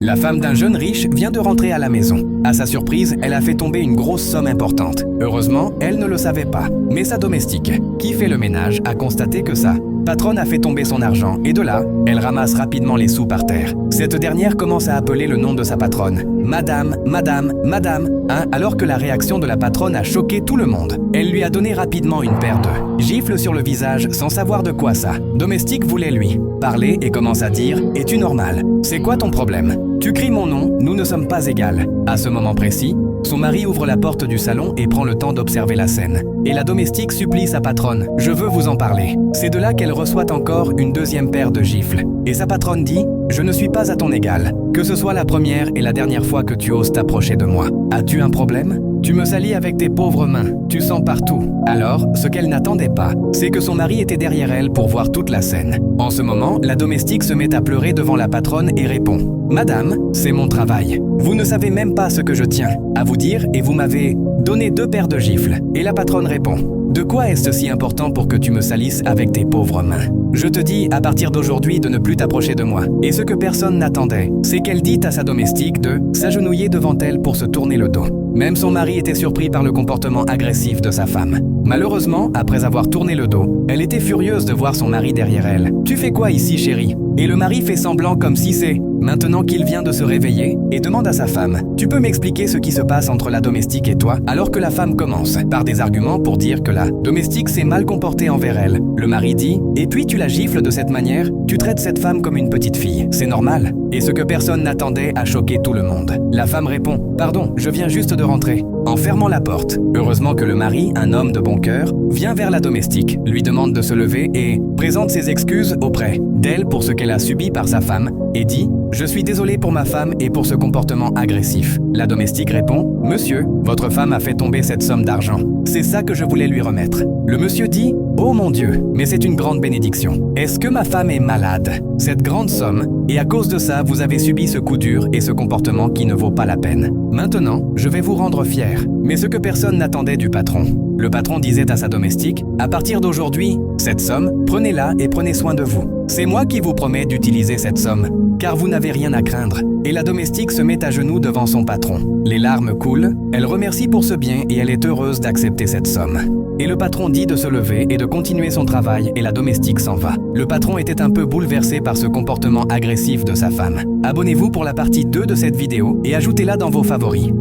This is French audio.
La femme d'un jeune riche vient de rentrer à la maison. À sa surprise, elle a fait tomber une grosse somme importante. Heureusement, elle ne le savait pas. Mais sa domestique, qui fait le ménage, a constaté que sa patronne a fait tomber son argent et de là, elle ramasse rapidement les sous par terre. Cette dernière commence à appeler le nom de sa patronne. Madame, madame, madame, alors que la réaction de la patronne a choqué tout le monde. Elle lui a donné rapidement une paire de gifles sur le visage sans savoir de quoi sa domestique voulait lui parler et commence à dire « Es-tu normal? C'est quoi ton problème? Tu cries mon nom, nous ne sommes pas égales. » À ce moment précis, son mari ouvre la porte du salon et prend le temps d'observer la scène. Et la domestique supplie sa patronne « Je veux vous en parler. » C'est de là qu'elle reçoit encore une deuxième paire de gifles. Et sa patronne dit « Je ne suis pas à ton égal. Que ce soit la première et la dernière fois que tu oses t'approcher de moi. As-tu un problème? Tu me salis avec tes pauvres mains. Tu sens partout. » Alors, ce qu'elle n'attendait pas, c'est que son mari était derrière elle pour voir toute la scène. En ce moment, la domestique se met à pleurer devant la patronne et répond « Madame, c'est mon travail. Vous ne savez même pas ce que je tiens à vous dire et vous m'avez donné 2 paires de gifles. » Et la patronne répond « De quoi est-ce si important pour que tu me salisses avec tes pauvres mains? Je te dis à partir d'aujourd'hui de ne plus t'approcher de moi. » Et ce que personne n'attendait, c'est qu'elle dit à sa domestique de s'agenouiller devant elle pour se tourner le dos. Même son mari était surpris par le comportement agressif de sa femme. Malheureusement, après avoir tourné le dos, elle était furieuse de voir son mari derrière elle. « Tu fais quoi ici, chérie ?» Et le mari fait semblant comme si c'est maintenant qu'il vient de se réveiller et demande à sa femme « Tu peux m'expliquer ce qui se passe entre la domestique et toi ?» Alors que la femme commence par des arguments pour dire que la domestique s'est mal comportée envers elle. Le mari dit « Et puis tu la gifles de cette manière? Tu traites cette femme comme une petite fille. C'est normal. » Et ce que personne n'attendait a choqué tout le monde. La femme répond « Pardon, je viens juste de rentrer. » En fermant la porte. Heureusement que le mari, un homme de bon cœur, vient vers la domestique, lui demande de se lever et présente ses excuses auprès d'elle pour ce qu'elle a subi par sa femme et dit « Je suis désolé pour ma femme et pour ce comportement agressif. » La domestique répond « Monsieur, votre femme a fait tomber cette somme d'argent. C'est ça que je voulais lui remettre. » Le monsieur dit « Oh mon Dieu, mais c'est une grande bénédiction. Est-ce que ma femme est malade? Cette grande somme, et à cause de ça, vous avez subi ce coup dur et ce comportement qui ne vaut pas la peine. Maintenant, je vais vous rendre fier. » Mais ce que personne n'attendait du patron. Le patron disait à sa domestique « À partir d'aujourd'hui, cette somme, prenez-la et prenez soin de vous. C'est moi qui vous promets d'utiliser cette somme, car vous n'avez rien à craindre. » Et la domestique se met à genoux devant son patron. Les larmes coulent, elle remercie pour ce bien et elle est heureuse d'accepter cette somme. Et le patron dit de se lever et de continuer son travail et la domestique s'en va. Le patron était un peu bouleversé par ce comportement agressif de sa femme. Abonnez-vous pour la partie 2 de cette vidéo et ajoutez-la dans vos favoris.